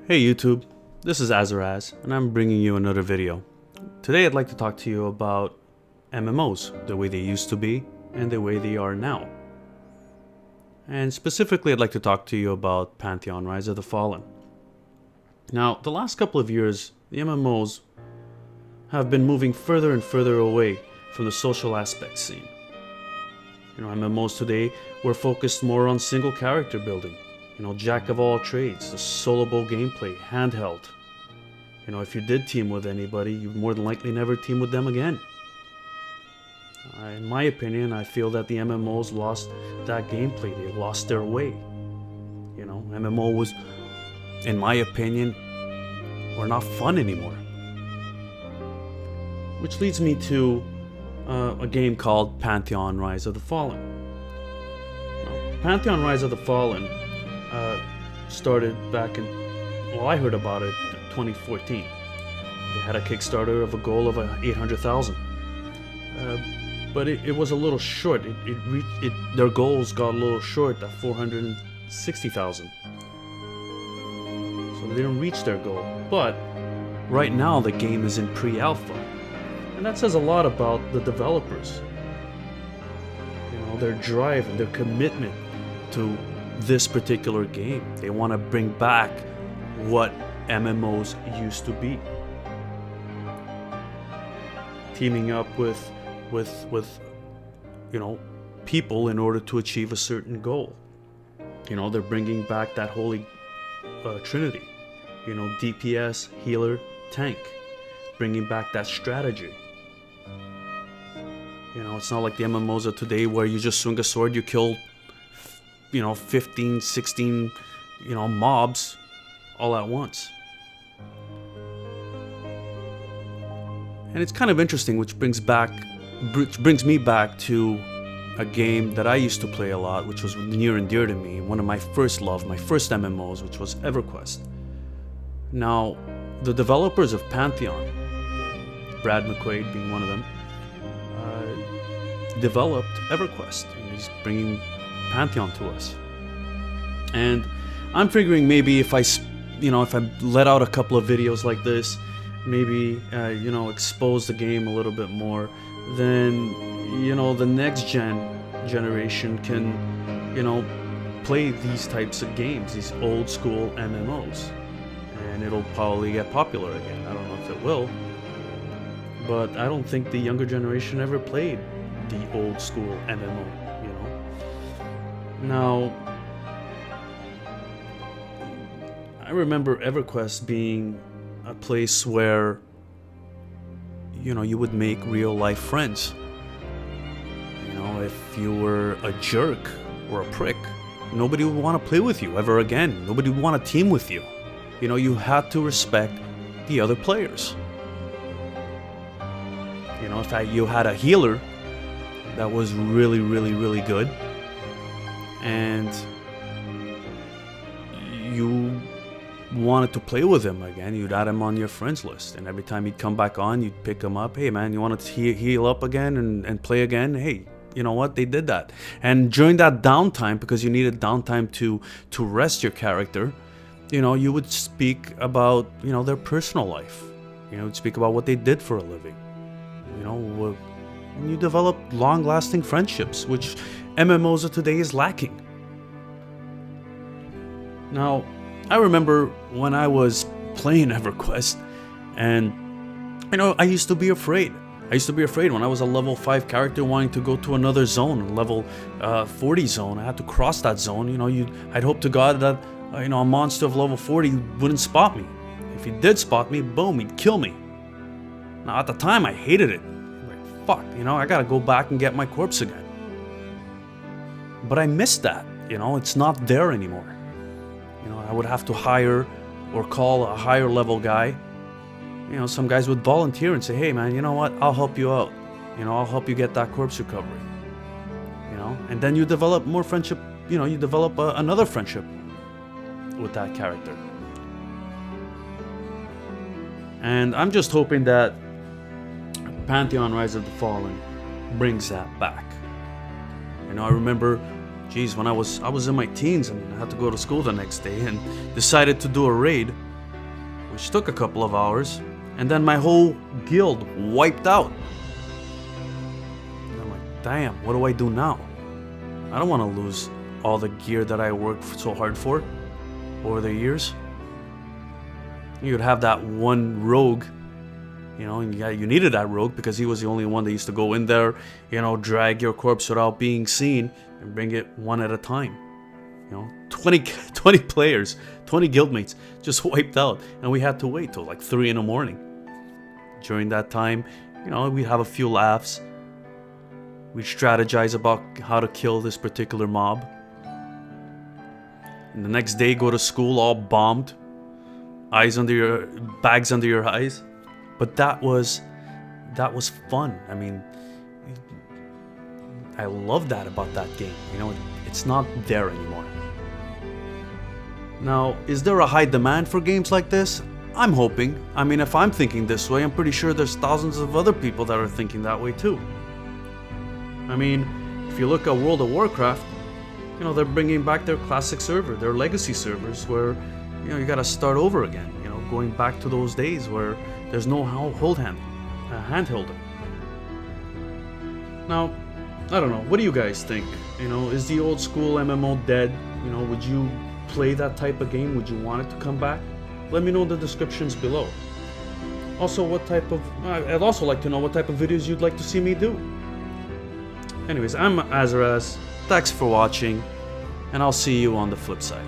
Hey YouTube, this is Azaraz, and I'm bringing you another video. Today I'd like to talk to you about MMOs, the way they used to be and the way they are now. And specifically I'd like to talk to you about Pantheon Rise of the Fallen. Now, the last couple of years, the MMOs have been moving further and further away from the social aspect scene. MMOs today were focused more on single character building. Jack of all trades, the soloable gameplay, handheld. If you did team with anybody, you'd more than likely never team with them again. In my opinion, I feel that the MMOs lost that gameplay. They lost their way. MMO was, in my opinion, were not fun anymore. Which leads me to a game called Pantheon Rise of the Fallen. Now, Pantheon Rise of the Fallen started back in, I heard about it in 2014. They had a Kickstarter of a goal of 800,000. But it was a little short. Their goals got a little short at 460,000. So they didn't reach their goal. But right now the game is in pre-alpha. And that says a lot about the developers. Their drive and their commitment to this particular game. They want to bring back what MMOs used to be. Teaming up with people in order to achieve a certain goal. They're bringing back that holy trinity. DPS, healer, tank. Bringing back that strategy. It's not like the MMOs of today where you just swing a sword, you kill 15, 16, mobs all at once. And it's kind of interesting, which brings me back to a game that I used to play a lot, which was near and dear to me, one of my first love, my first MMOs, which was EverQuest. Now, the developers of Pantheon, Brad McQuaid being one of them, developed EverQuest, and he's bringing Pantheon to us. And I'm figuring maybe if I let out a couple of videos like this, maybe expose the game a little bit more, then the next generation can play these types of games, these old school MMOs, and it'll probably get popular again. I don't know if it will, but I don't think the younger generation ever played the old school MMO. Now, I remember EverQuest being a place where you would make real life friends. If you were a jerk or a prick, nobody would want to play with you ever again. Nobody would want to team with you. You had to respect the other players. If you had a healer that was really, really, really good, and you wanted to play with him again, you'd add him on your friends list, and every time he'd come back on, you'd pick him up. Hey man, you want to heal up again and play again? Hey, you know what, they did that. And during that downtime, because you needed downtime to rest your character, you would speak about their personal life. You'd speak about what they did for a living. And you develop long-lasting friendships, which MMOs of today is lacking. Now, I remember when I was playing EverQuest, and I used to be afraid. I used to be afraid when I was a level 5 character wanting to go to another zone, level 40 zone. I had to cross that zone. I'd hope to God that a monster of level 40 wouldn't spot me. If he did spot me, boom, he'd kill me. Now, at the time, I hated it. Fuck, I gotta go back and get my corpse again. But I missed that, it's not there anymore. I would have to hire or call a higher level guy. Some guys would volunteer and say, hey man, you know what, I'll help you out. I'll help you get that corpse recovery. And then you develop more friendship, you develop another friendship with that character. And I'm just hoping that Pantheon Rise of the Fallen brings that back. I remember Geez, when I was in my teens and I had to go to school the next day and decided to do a raid, which took a couple of hours, and then my whole guild wiped out. And I'm like, damn, what do I do now? I don't want to lose all the gear that I worked so hard for over the years. You'd have that one rogue, you know, and you needed that rogue because he was the only one that used to go in there, you know, drag your corpse without being seen and bring it one at a time. You know, 20 players, 20 guildmates just wiped out, and we had to wait till like 3 in the morning. During that time, you know, we'd have a few laughs. We'd strategize about how to kill this particular mob. And the next day, go to school all bombed, bags under your eyes. But that was fun. I mean, I love that about that game. You know, it's not there anymore. Now, is there a high demand for games like this? I'm hoping. I mean, if I'm thinking this way, I'm pretty sure there's thousands of other people that are thinking that way too. I mean, if you look at World of Warcraft, you know, they're bringing back their classic server, their legacy servers, where, you know, you gotta start over again, you know, going back to those days where there's no handholder. Now, I don't know, what do you guys think? You know, is the old school MMO dead? You know, would you play that type of game? Would you want it to come back? Let me know in the descriptions below. Also, I'd also like to know what type of videos you'd like to see me do. Anyways, I'm Azaraz. Thanks for watching, and I'll see you on the flip side.